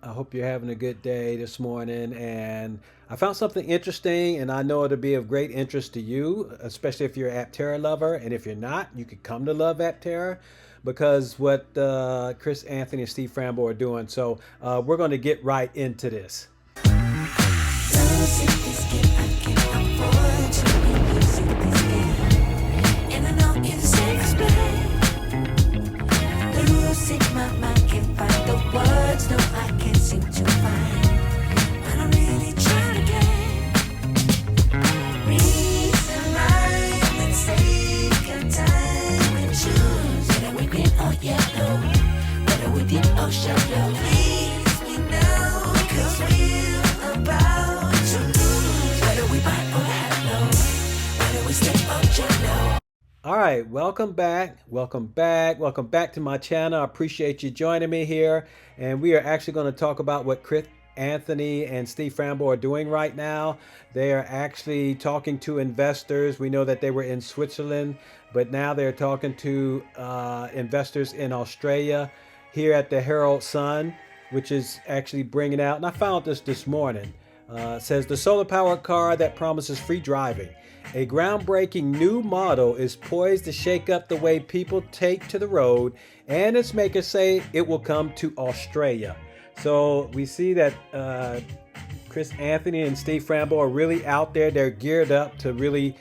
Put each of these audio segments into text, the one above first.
I hope you're having a good day this morning. And I found something interesting, and I know it'll be of great interest to you, especially if you're an Aptera lover. And if you're not, you could come to love Aptera because what Chris Anthony and Steve Frambo are doing. So we're going to get right into this. All right, welcome back, welcome back, welcome back to my channel. I appreciate you joining me here. And we are actually going to talk about what Chris Anthony and Steve Frambo are doing right now. They are actually talking to investors. We know that they were in Switzerland, but now they're talking to investors in Australia here at the Herald Sun, which is actually bringing out, and I found this morning, says the solar powered car that promises free driving. A groundbreaking new model is poised to shake up the way people take to the road, and its makers say it will come to Australia. So we see that Chris Anthony and Steve Frambo are really out there. They're geared up to really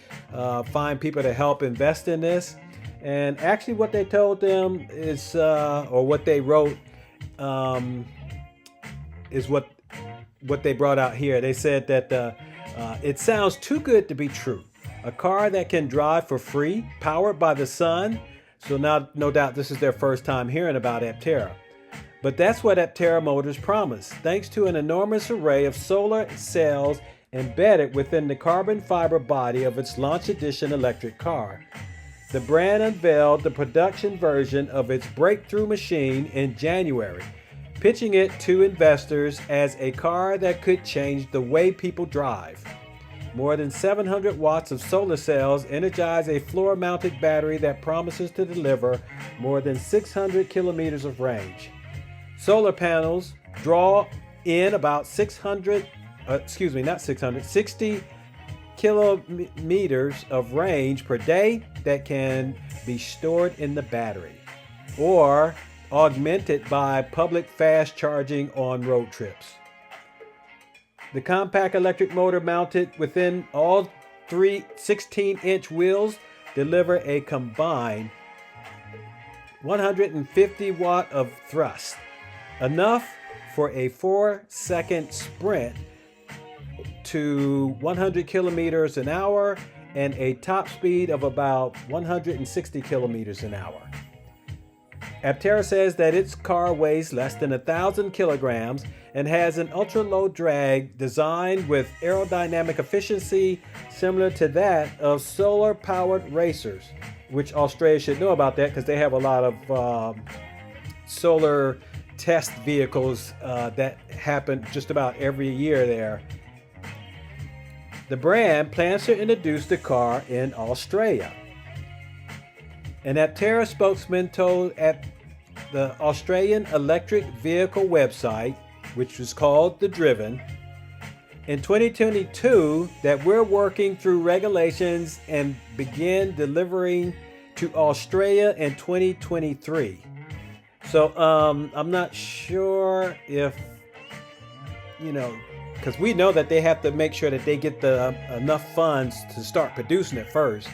find people to help invest in this. And actually what they told them is, or what they wrote, is what they brought out here. They said that it sounds too good to be true. A car that can drive for free, powered by the sun. So now, no doubt this is their first time hearing about Aptera. But that's what Aptera Motors promised, thanks to an enormous array of solar cells embedded within the carbon fiber body of its launch edition electric car. The brand unveiled the production version of its breakthrough machine in January, pitching it to investors as a car that could change the way people drive. More than 700 watts of solar cells energize a floor-mounted battery that promises to deliver more than 600 kilometers of range. Solar panels draw in about 60 kilometers of range per day that can be stored in the battery or augmented by public fast charging on road trips. The compact electric motor mounted within all three 16-inch wheels deliver a combined 150 watt of thrust, enough for a 4-second sprint to 100 kilometers an hour and a top speed of about 160 kilometers an hour. Aptera says that its car weighs less than 1,000 kilograms and has an ultra-low drag designed with aerodynamic efficiency similar to that of solar-powered racers, which Australia should know about that because they have a lot of solar test vehicles that happen just about every year there. The brand plans to introduce the car in Australia. An Aptera spokesman told at the Australian electric vehicle website, which was called The Driven, in 2022 that we're working through regulations and begin delivering to Australia in 2023. So I'm not sure if, because we know that they have to make sure that they get enough funds to start producing it first.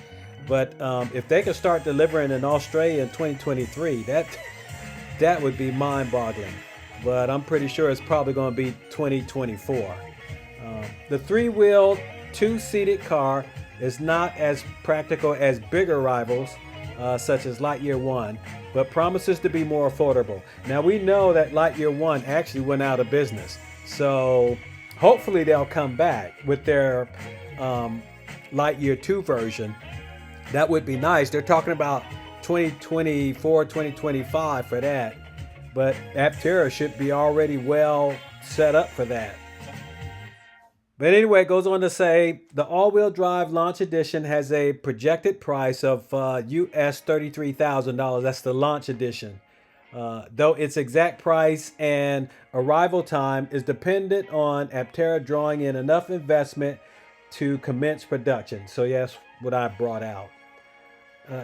But if they can start delivering in Australia in 2023, that would be mind-boggling. But I'm pretty sure it's probably going to be 2024. The three-wheel, two-seated car is not as practical as bigger rivals, such as Lightyear 1, but promises to be more affordable. Now, we know that Lightyear 1 actually went out of business. So hopefully they'll come back with their Lightyear 2 version. That would be nice. They're talking about 2024, 2025 for that. But Aptera should be already well set up for that. But anyway, it goes on to say the all-wheel drive launch edition has a projected price of US $33,000. That's the launch edition. though its exact price and arrival time is dependent on Aptera drawing in enough investment to commence production. So yes, what I brought out.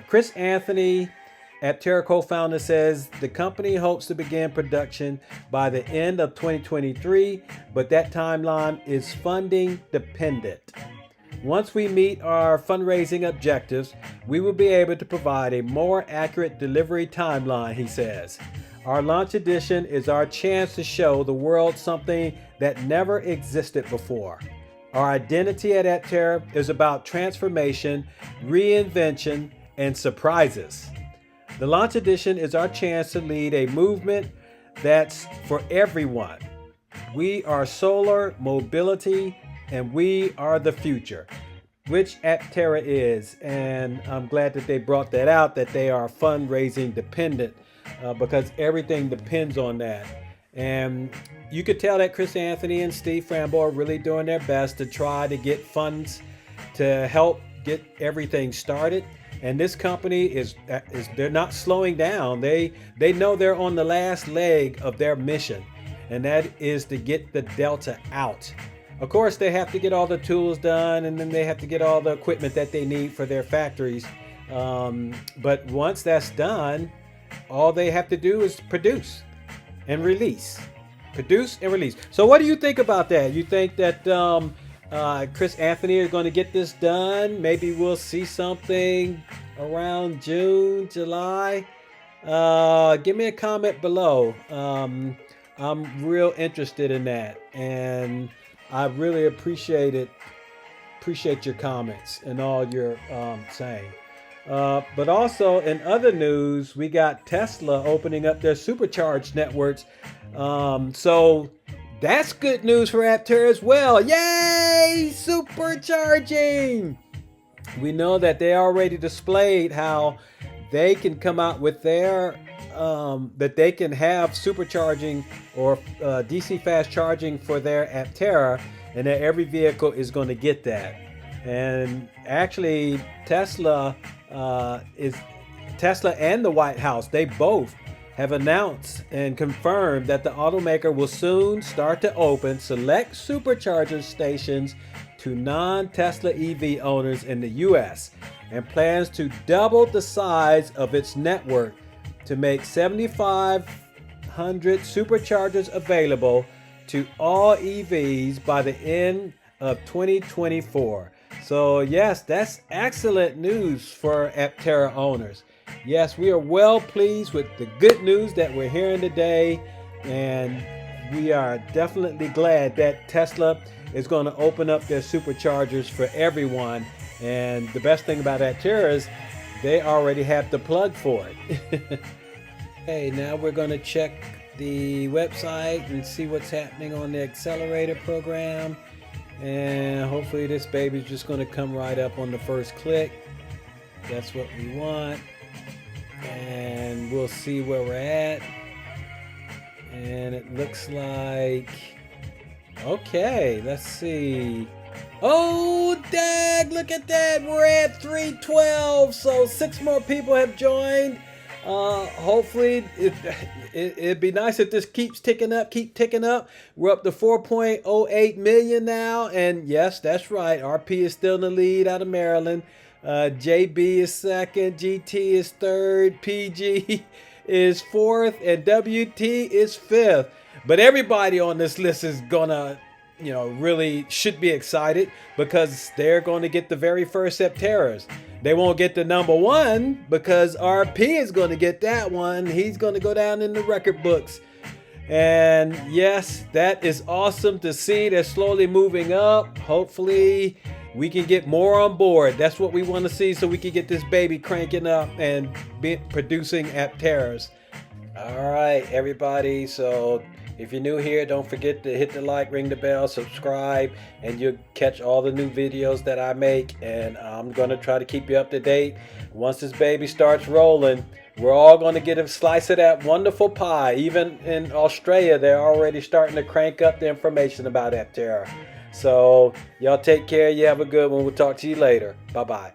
Chris Anthony, Aptera co-founder, says the company hopes to begin production by the end of 2023, but that timeline is funding dependent. Once we meet our fundraising objectives, we will be able to provide a more accurate delivery timeline, he says. Our launch edition is our chance to show the world something that never existed before. Our identity at Aptera is about transformation, reinvention, and surprises. The launch edition is our chance to lead a movement that's for everyone. We are solar mobility, and we are the future, which Aptera is. And I'm glad that they brought that out, that they are fundraising dependent, because everything depends on that. And you could tell that Chris Anthony and Steve Frambo are really doing their best to try to get funds to help get everything started. And this company is they're not slowing down. They know they're on the last leg of their mission, and that is to get the Delta out. Of course, they have to get all the tools done, and then they have to get all the equipment that they need for their factories. But once that's done, all they have to do is produce and release. Produce and release. So what do you think about that? You think that Chris Anthony is going to get this done? Maybe we'll see something around June, July. Give me a comment below. I'm real interested in that, and I really appreciate it. Appreciate your comments and all you're saying. But also in other news, we got Tesla opening up their supercharged networks. So that's good news for Aptera as well. Yay! Supercharging! We know that they already displayed how they can come out with their that they can have supercharging or DC fast charging for their Aptera, and that every vehicle is going to get that. And actually, Tesla and the White House, they both have announced and confirmed that the automaker will soon start to open select supercharger stations to non-Tesla EV owners in the US, and plans to double the size of its network to make 7,500 superchargers available to all EVs by the end of 2024. So yes, that's excellent news for Aptera owners. Yes, we are well pleased with the good news that we're hearing today, and we are definitely glad that Tesla is going to open up their superchargers for everyone. And the best thing about Aptera is they already have the plug for it. Okay, now we're going to check the website and see what's happening on the Accelerator Program. And hopefully this baby's just going to come right up on the first click. That's what we want. And we'll see where we're at. And it looks like, okay, let's see. Oh, dag, look at that. We're at 312. So 6 more people have joined. Hopefully it'd be nice if this keeps ticking up, We're up to 4.08 million now. And yes, that's right. RP is still in the lead out of Maryland. JB is second, GT is third, PG is fourth, and WT is fifth. But everybody on this list is gonna, really should be excited, because they're going to get the very first Apteras. They won't get the number one because RP is going to get that one. He's going to go down in the record books. And yes, that is awesome to see. They're slowly moving up. Hopefully we can get more on board. That's what we want to see, so we can get this baby cranking up and producing Apteras. All right, everybody. So if you're new here, don't forget to hit the like, ring the bell, subscribe, and you'll catch all the new videos that I make. And I'm going to try to keep you up to date. Once this baby starts rolling, we're all going to get a slice of that wonderful pie. Even in Australia, they're already starting to crank up the information about Aptera. So y'all take care. You have a good one. We'll talk to you later. Bye-bye.